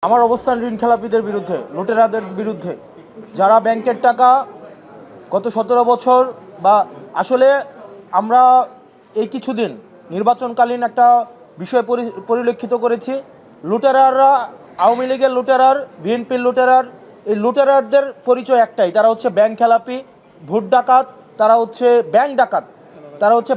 আমার অবস্থান ঋণ খেলাপিদের বিরুদ্ধে, লুটেরাদের বিরুদ্ধে, যারা ব্যাংকের টাকা গত 17 বছর বা আসলে আমরা এই কিছুদিন নির্বাচনকালীন একটা বিষয় পরিলক্ষিত করেছি। লুটেরাররা আওয়ামী লীগের লুটেরার, বিএনপির লুটেরার, এই লুটেরারদের পরিচয় একটাই, তারা হচ্ছে ব্যাংক খেলাপি, ভোট ডাকাত, তারা হচ্ছে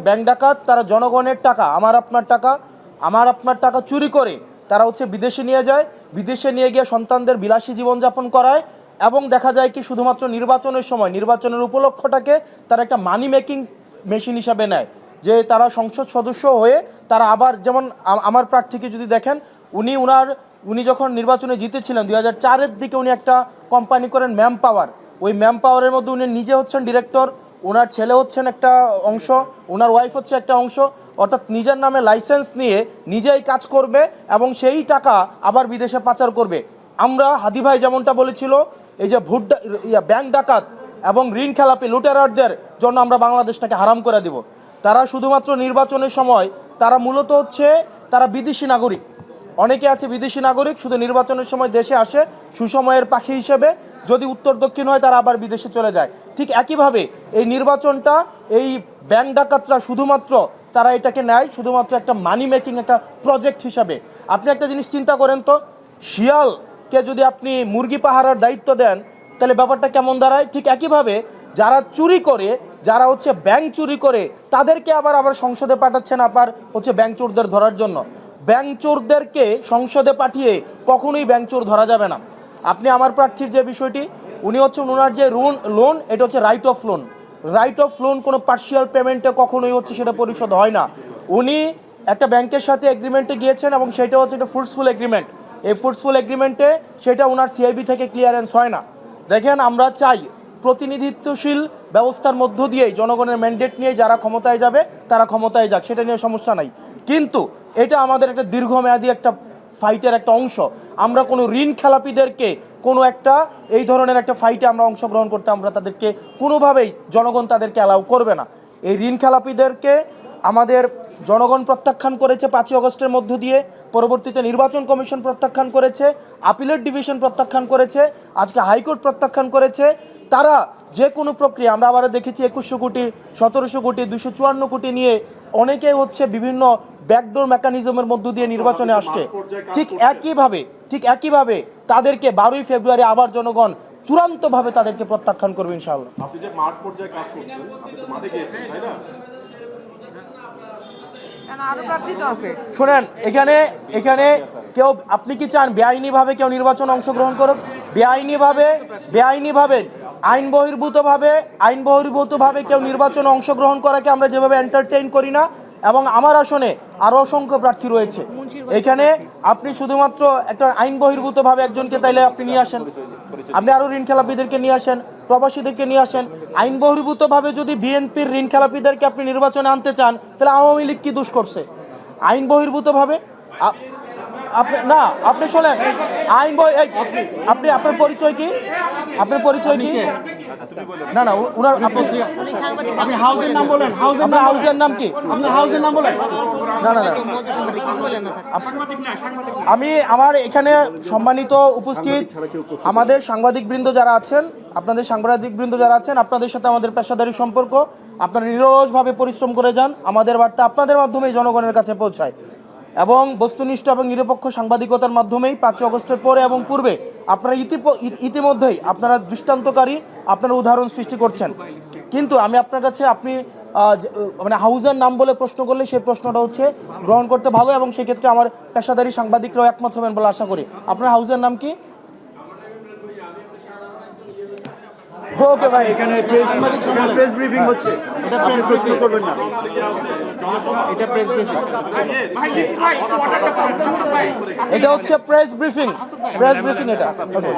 ব্যাংক ডাকাত, তারা জনগণের টাকা, আমার আপনার টাকা চুরি করে তারা হচ্ছে বিদেশে নিয়ে যায়, বিদেশে নিয়ে গিয়ে সন্তানদের বিলাসী জীবনযাপন করায় এবং দেখা যায় কি শুধুমাত্র নির্বাচনের সময় নির্বাচনের উপলক্ষটাকে তারা একটা মানি মেকিং মেশিন হিসাবে নেয়, যে তারা সংসদ সদস্য হয়ে তারা আবার, যেমন আমার প্রার্থীকে যদি দেখেন, উনি যখন নির্বাচনে জিতেছিলেন 2004-এর দিকে উনি একটা কোম্পানি করেন ম্যাম পাওয়ার, ওই ম্যাম পাওয়ারের মধ্যে উনি নিজে হচ্ছেন ডিরেক্টর, ওনার ছেলে হচ্ছেন একটা অংশ, ওনার ওয়াইফ হচ্ছে একটা অংশ, অর্থাৎ নিজের নামে লাইসেন্স নিয়ে নিজেই কাজ করবে এবং সেই টাকা আবার বিদেশে পাচার করবে। আমরা হাদি ভাই যেমনটা বলেছিল, এই যে ব্যাংক ডাকাত এবং ঋণ খেলাপি লুটেরারদের জন্য আমরা বাংলাদেশটাকে হারাম করে দিব। তারা শুধুমাত্র নির্বাচনের সময় তারা মূলত হচ্ছে তারা বিদেশি নাগরিক, অনেকে আছে বিদেশি নাগরিক, শুধু নির্বাচনের সময় দেশে আসে সুসময়ের পাখি হিসেবে, যদি উত্তর দক্ষিণ হয় তারা আবার বিদেশে চলে যায়। ঠিক একইভাবে এই নির্বাচনটা এই ব্যাংক ডাকাতরা শুধুমাত্র তারা এটাকে নেয় শুধুমাত্র একটা মানি মেকিং একটা প্রজেক্ট হিসাবে। আপনি একটা জিনিস চিন্তা করেন তো, শিয়ালকে যদি আপনি মুরগি পাহারার দায়িত্ব দেন তাহলে ব্যাপারটা কেমন দাঁড়ায়। ঠিক একইভাবে যারা চুরি করে, যারা হচ্ছে ব্যাংক চুরি করে, তাদেরকে আবার সংসদে পাঠাচ্ছেন আবার হচ্ছে ব্যাংক চোরদের ধরার জন্য। ব্যাংক চোরদেরকে সংসদে পাঠিয়ে কখনোই ব্যাংক চোর ধরা যাবে না। আপনি আমার প্রার্থীর যে বিষয়টি, উনি হচ্ছেন ওনার যে লোন, এটা হচ্ছে রাইট অফ লোন, কোনো পার্শিয়াল পেমেন্টে কখনোই হচ্ছে সেটা পরিশোধ হয় না। উনি একটা ব্যাংকের সাথে এগ্রিমেন্টে গিয়েছেন এবং সেটা হচ্ছে একটা ফ্রুটফুল এগ্রিমেন্ট। এই ফ্রুটফুল এগ্রিমেন্টে সেটা ওনার সিআইবি থেকে ক্লিয়ারেন্স হয় না। দেখেন, আমরা চাই প্রতিনিধিত্বশীল ব্যবস্থার মধ্য দিয়েই জনগণের ম্যান্ডেট নিয়ে যারা ক্ষমতায় যাবে তারা ক্ষমতায় যাক, সেটা নিয়ে সমস্যা নাই, কিন্তু এটা আমাদের একটা দীর্ঘমেয়াদী একটা ফাইটের একটা অংশ। আমরা কোনো ঋণ খেলাপিদেরকে কোনো একটা এই ধরনের একটা ফাইটে আমরা অংশগ্রহণ করতে আমরা তাদেরকে কোনোভাবেই জনগণ তাদেরকে অ্যালাউ করবে না। এই ঋণ খেলাপিদেরকে আমাদের জনগণ প্রত্যাখ্যান করেছে 5ই আগস্টের মধ্য দিয়ে, পরবর্তীতে নির্বাচন কমিশন প্রত্যাখ্যান করেছে, আপিলেট ডিভিশন প্রত্যাখ্যান করেছে, আজকে হাইকোর্ট প্রত্যাখ্যান করেছে। তারা যে কোনো প্রক্রিয়া, আমরা আবার দেখেছি 2100 কোটি, 1700 কোটি, 254 কোটি নিয়ে অনেকে হচ্ছে বিভিন্ন ব্যাকডোর মেকানিজমের মধ্য দিয়ে নির্বাচনে আসছে। ঠিক একইভাবে তাদেরকে 12ই ফেব্রুয়ারি আবার জনগণ চূড়ান্তভাবে তাদেরকে প্রত্যাখ্যান করবে ইনশাআল্লাহ। আপনি যে মাঠ পর্যায়ে কাজ করছেন, আপনি তো মাঠে গিয়েছেন, তাই না? শোনেন, এখানে কেউ, আপনি কি চান বেআইনিভাবে কেউ নির্বাচন অংশগ্রহণ করুক? বেআইনিভাবে আইন বহির্ভূতভাবে কেউ নির্বাচনে অংশগ্রহণ করাকে আমরা যেভাবে এন্টারটেইন করি না। এবং আমার আসনে আরও অসংখ্য প্রার্থী রয়েছে, এখানে আপনি শুধুমাত্র একটা আইন বহির্ভূতভাবে একজনকে তাইলে আপনি নিয়ে আসেন, আপনি আরও ঋণ খেলাপিদেরকে নিয়ে আসেন, প্রবাসীদেরকে নিয়ে আসেন। আইন বহির্ভূতভাবে যদি বিএনপির ঋণ খেলাপিদেরকে আপনি নির্বাচনে আনতে চান তাহলে আওয়ামী লীগ কী দোষ করছে? আইন বহির্ভূতভাবে আপনি শোনেন, আপনি আপনার পরিচয় কি? না উনার আপনি হাউসের নাম বলেন, হাউসের নাম কি? হাউসের নাম বলেন। আমার এখানে সম্মানিত উপস্থিত আমাদের সাংবাদিকবৃন্দ যারা আছেন, আপনাদের সাথে আমাদের পেশাদারি সম্পর্ক, আপনারা নিরলসভাবে পরিশ্রম করে যান, আমাদের বার্তা আপনাদের মাধ্যমেই জনগণের কাছে পৌঁছায় এবং বস্তুনিষ্ঠ এবং নিরপেক্ষ সাংবাদিকতার মাধ্যমেই 5ই আগস্টের পরে এবং পূর্বে আপনারা ইতিমধ্যেই আপনারা দৃষ্টান্তকারী আপনারা উদাহরণ সৃষ্টি করছেন। কিন্তু আমি আপনার কাছে, আপনি মানে হাউজের নাম বলে প্রশ্ন করলে সেই প্রশ্নটা হচ্ছে গ্রহণ করতে ভালো, এবং সেক্ষেত্রে আমার পেশাদারি সাংবাদিকরাও একমত হবেন বলে আশা করি। আপনার হাউজের নাম কি? ওকে ভাই, এখানে প্রেস ব্রিফিং হচ্ছে, এটা প্রেস ব্রিফিং করবেন না, এটা প্রেস ব্রিফিং, এটা হচ্ছে প্রেস ব্রিফিং এটা। ওকে।